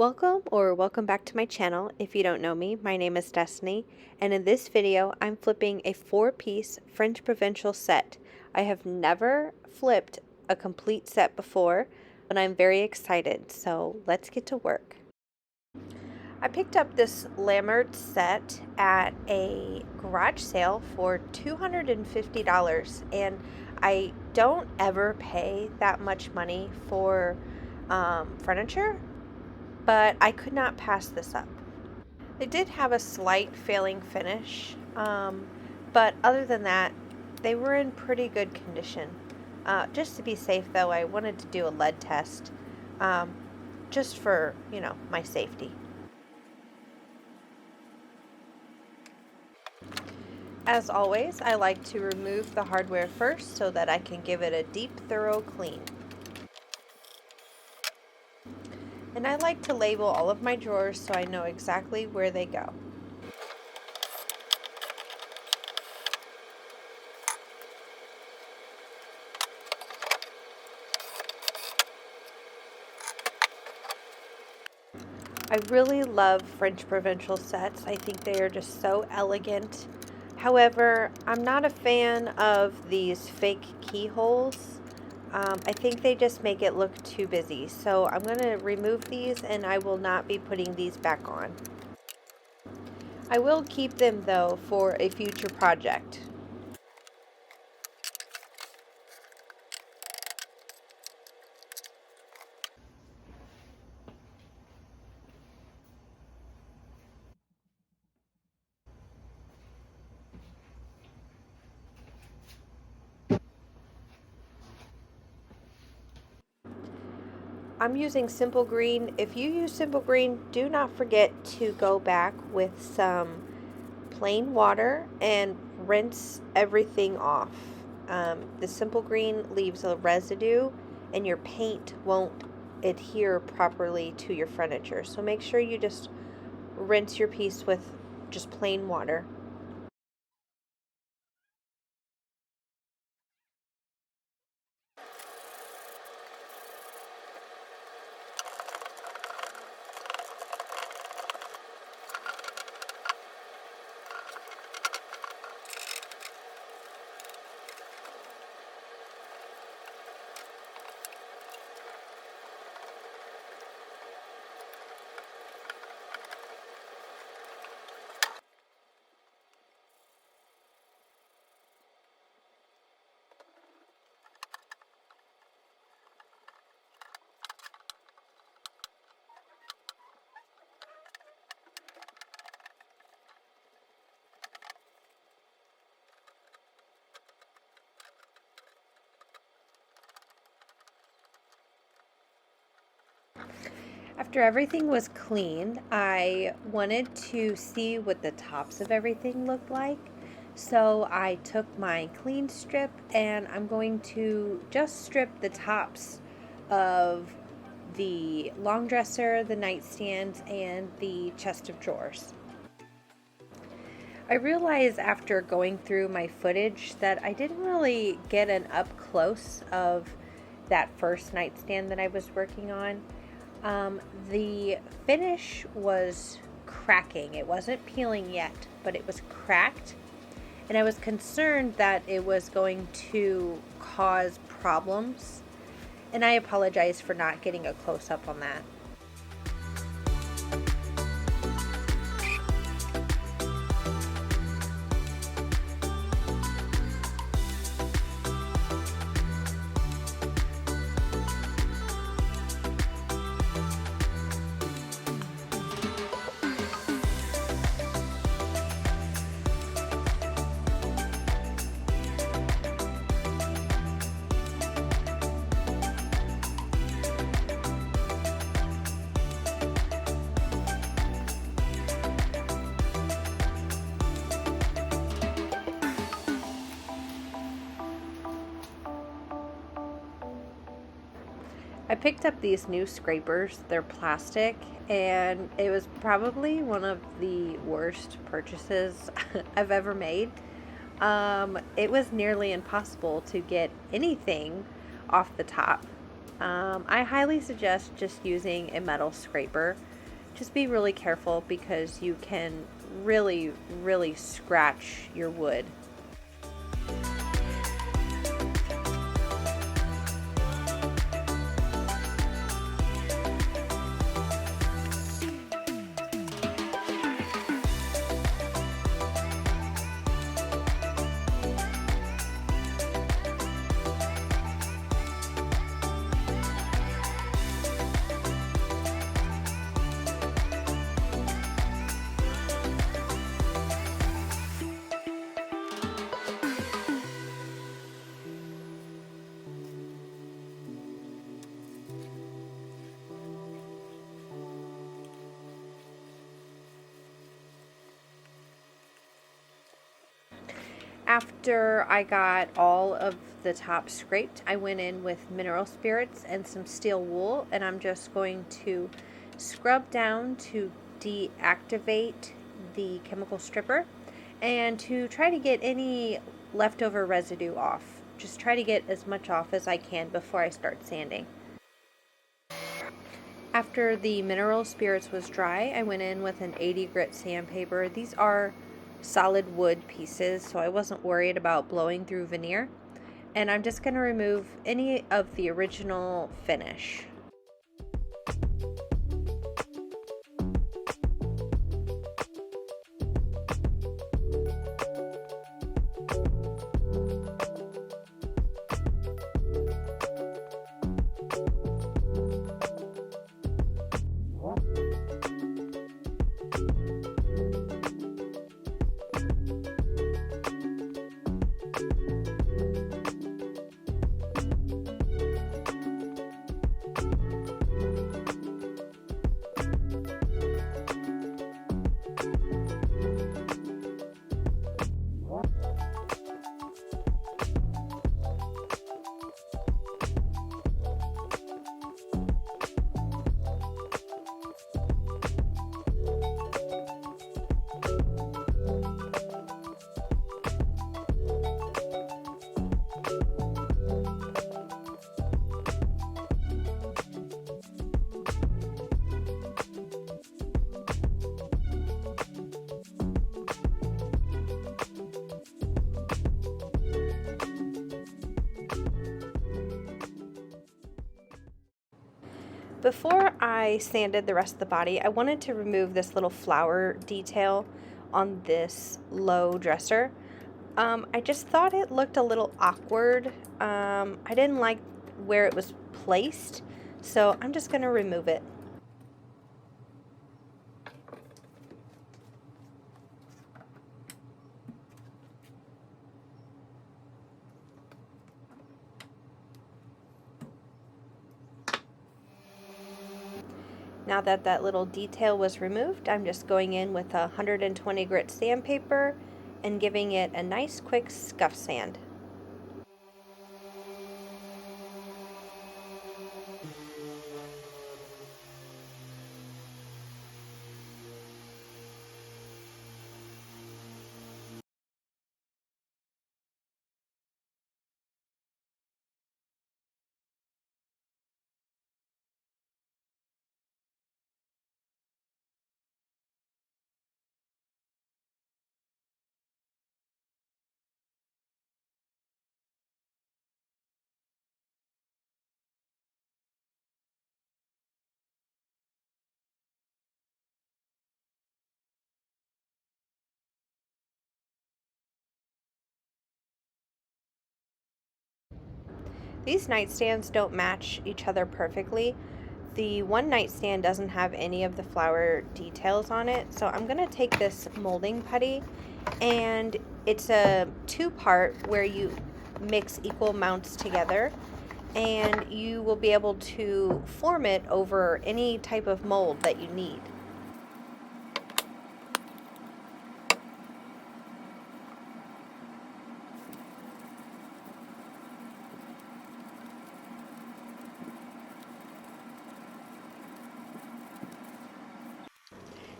Welcome back to my channel. If you don't know me, my name is Destiny, and in this video I'm flipping a 4-piece French Provincial set. I have never flipped a complete set before, but I'm very excited, so let's get to work. I picked up this Lamert set at a garage sale for $250, and I don't ever pay that much money for furniture, but I could not pass this up. It did have a slight failing finish, but other than that, they were in pretty good condition. Just to be safe, though, I wanted to do a lead test, just for, my safety. As always, I like to remove the hardware first so that I can give it a deep, thorough clean. And I like to label all of my drawers so I know exactly where they go. I really love French Provincial sets. I think they are just so elegant. However, I'm not a fan of these fake keyholes. I think they just make it look too busy. So I'm going to remove these, and I will not be putting these back on. I will keep them though for a future project. I'm using Simple Green. If you use Simple Green, do not forget to go back with some plain water and rinse everything off. The Simple Green leaves a residue and your paint won't adhere properly to your furniture. So make sure you just rinse your piece with just plain water. After everything was cleaned, I wanted to see what the tops of everything looked like. So I took my clean strip and I'm going to just strip the tops of the long dresser, the nightstand, and the chest of drawers. I realized after going through my footage that I didn't really get an up close of that first nightstand that I was working on. The finish was cracking. It wasn't peeling yet, but it was cracked. And I was concerned that it was going to cause problems. And I apologize for not getting a close-up on that. I picked up these new scrapers. They're plastic, and it was probably one of the worst purchases I've ever made. It was nearly impossible to get anything off the top. I highly suggest just using a metal scraper. Just be really careful because you can really, really scratch your wood. After I got all of the top scraped, I went in with mineral spirits and some steel wool, and I'm just going to scrub down to deactivate the chemical stripper and to try to get any leftover residue off. Just try to get as much off as I can before I start sanding. After the mineral spirits was dry, I went in with an 80 grit sandpaper. These are solid wood pieces, so I wasn't worried about blowing through veneer. And I'm just going to remove any of the original finish. Before I sanded the rest of the body, I wanted to remove this little flower detail on this low dresser. I just thought it looked a little awkward. I didn't like where it was placed, so I'm just going to remove it. Now that that little detail was removed, I'm just going in with a 120 grit sandpaper and giving it a nice quick scuff sand. These nightstands don't match each other perfectly. The one nightstand doesn't have any of the flower details on it, so I'm going to take this molding putty, and it's a two-part where you mix equal amounts together, and you will be able to form it over any type of mold that you need.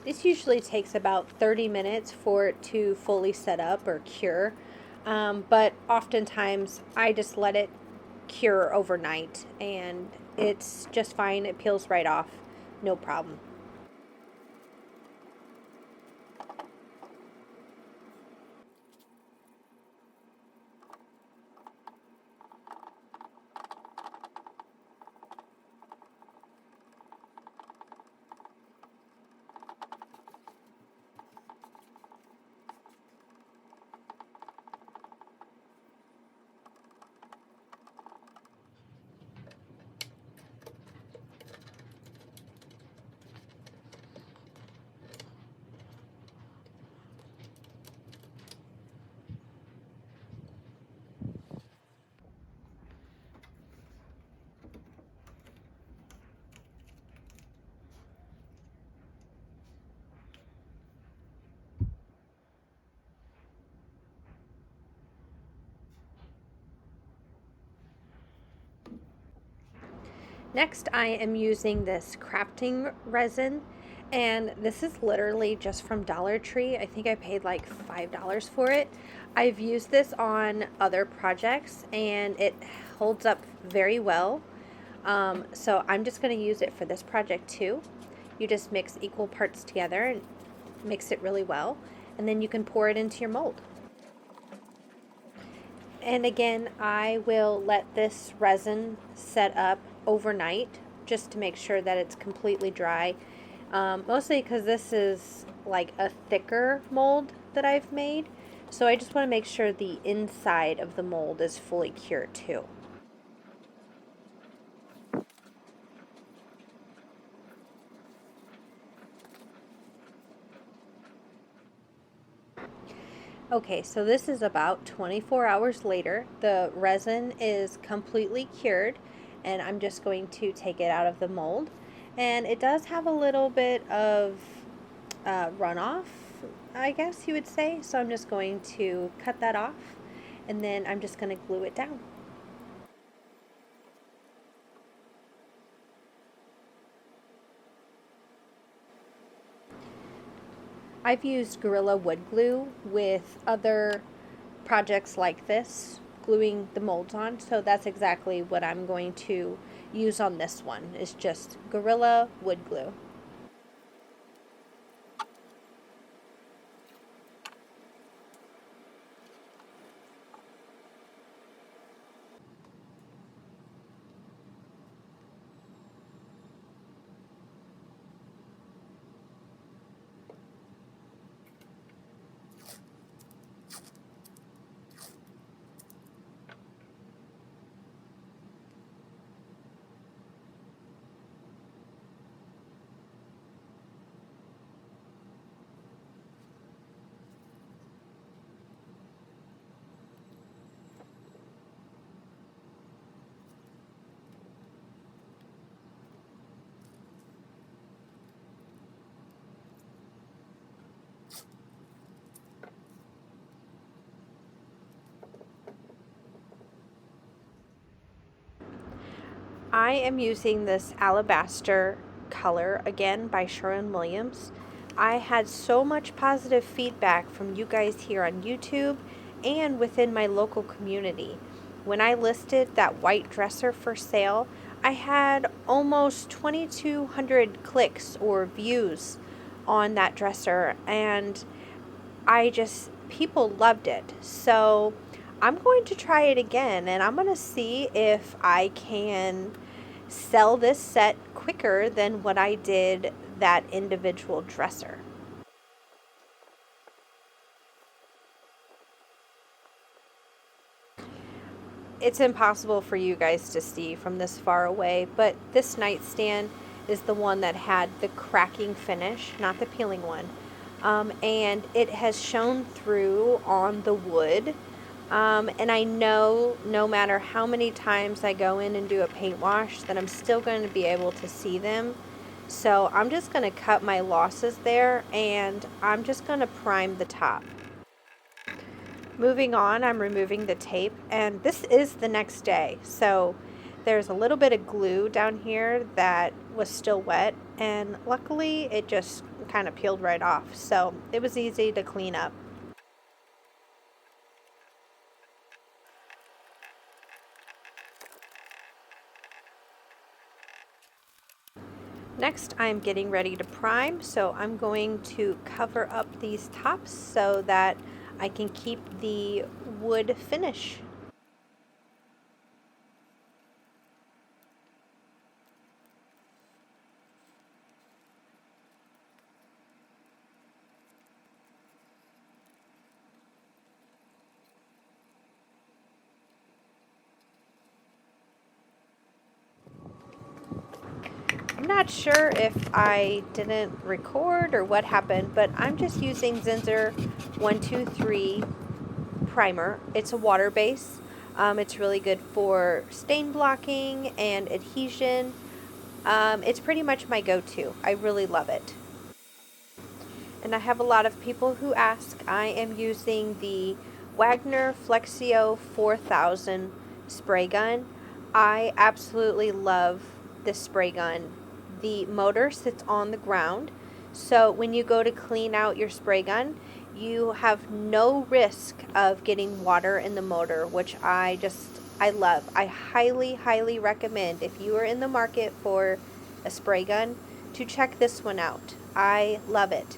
This usually takes about 30 minutes for it to fully set up or cure, but oftentimes I just let it cure overnight, and it's just fine. It peels right off, no problem. Next, I am using this crafting resin, and this is literally just from Dollar Tree. I think I paid like $5 for it. I've used this on other projects and it holds up very well. So I'm just going to use it for this project too. You just mix equal parts together and mix it really well, and then you can pour it into your mold. And again, I will let this resin set up overnight just to make sure that it's completely dry. Mostly because this is like a thicker mold that I've made. So I just want to make sure the inside of the mold is fully cured too. Okay, so this is about 24 hours later. The resin is completely cured, and I'm just going to take it out of the mold. And it does have a little bit of runoff, I guess you would say. So I'm just going to cut that off, and then I'm just going to glue it down. I've used Gorilla Wood Glue with other projects like this, gluing the molds on, so that's exactly what I'm going to use on this one, is just Gorilla Wood Glue. I am using this alabaster color again by Sherwin-Williams. I had so much positive feedback from you guys here on YouTube and within my local community. When I listed that white dresser for sale, I had almost 2,200 clicks or views on that dresser, and people loved it. So I'm going to try it again, and I'm going to see if I can sell this set quicker than what I did that individual dresser. It's impossible for you guys to see from this far away, but this nightstand is the one that had the cracking finish, not the peeling one. And it has shown through on the wood. And I know no matter how many times I go in and do a paint wash that I'm still going to be able to see them. So I'm just going to cut my losses there, and I'm just going to prime the top. Moving on, I'm removing the tape, and this is the next day. So there's a little bit of glue down here that was still wet, and luckily it just kind of peeled right off. So it was easy to clean up. Next, I'm getting ready to prime, so I'm going to cover up these tops so that I can keep the wood finish. I'm not sure if I didn't record or what happened, but I'm just using Zinsser 123 primer. It's a water base. It's really good for stain blocking and adhesion. It's pretty much my go-to. I really love it. And I have a lot of people who ask. I am using the Wagner Flexio 4000 spray gun. I absolutely love this spray gun. The motor sits on the ground, so when you go to clean out your spray gun, you have no risk of getting water in the motor, which I love. I highly recommend, if you are in the market for a spray gun, to check this one out. I love it.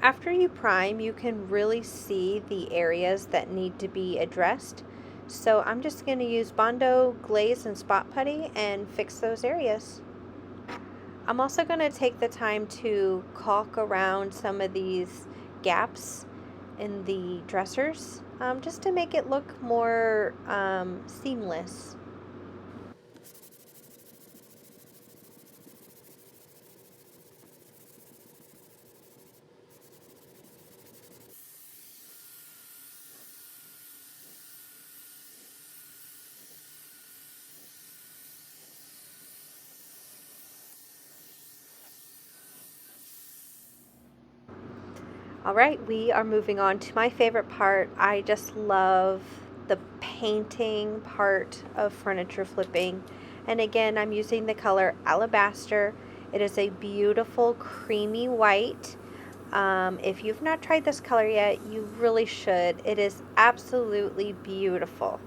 After you prime, you can really see the areas that need to be addressed. So I'm just going to use Bondo glaze and spot putty and fix those areas. I'm also going to take the time to caulk around some of these gaps in the dressers, just to make it look more seamless. All right, we are moving on to my favorite part. I just love the painting part of furniture flipping. And again, I'm using the color Alabaster. It is a beautiful creamy white. If you've not tried this color yet, you really should. It is absolutely beautiful.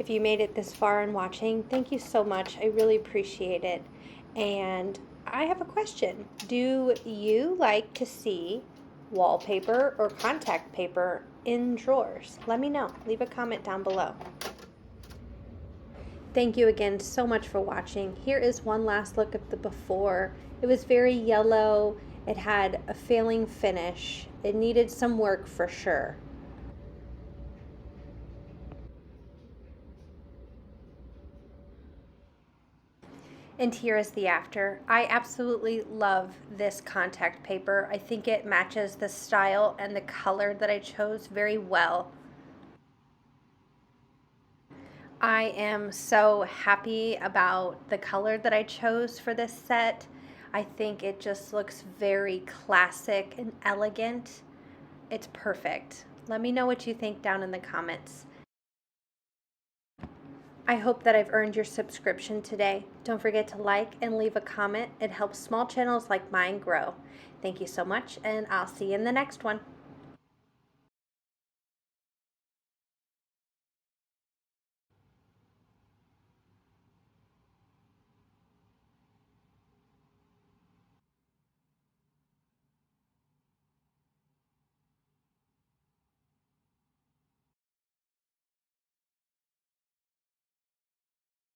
If you made it this far in watching, thank you so much. I really appreciate it. And I have a question. Do you like to see wallpaper or contact paper in drawers? Let me know. Leave a comment down below. Thank you again so much for watching. Here is one last look at the before. It was very yellow. It had a failing finish. It needed some work for sure. And here is the after. I absolutely love this contact paper. I think it matches the style and the color that I chose very well. I am so happy about the color that I chose for this set. I think it just looks very classic and elegant. It's perfect. Let me know what you think down in the comments. I hope that I've earned your subscription today. Don't forget to like and leave a comment. It helps small channels like mine grow. Thank you so much, and I'll see you in the next one.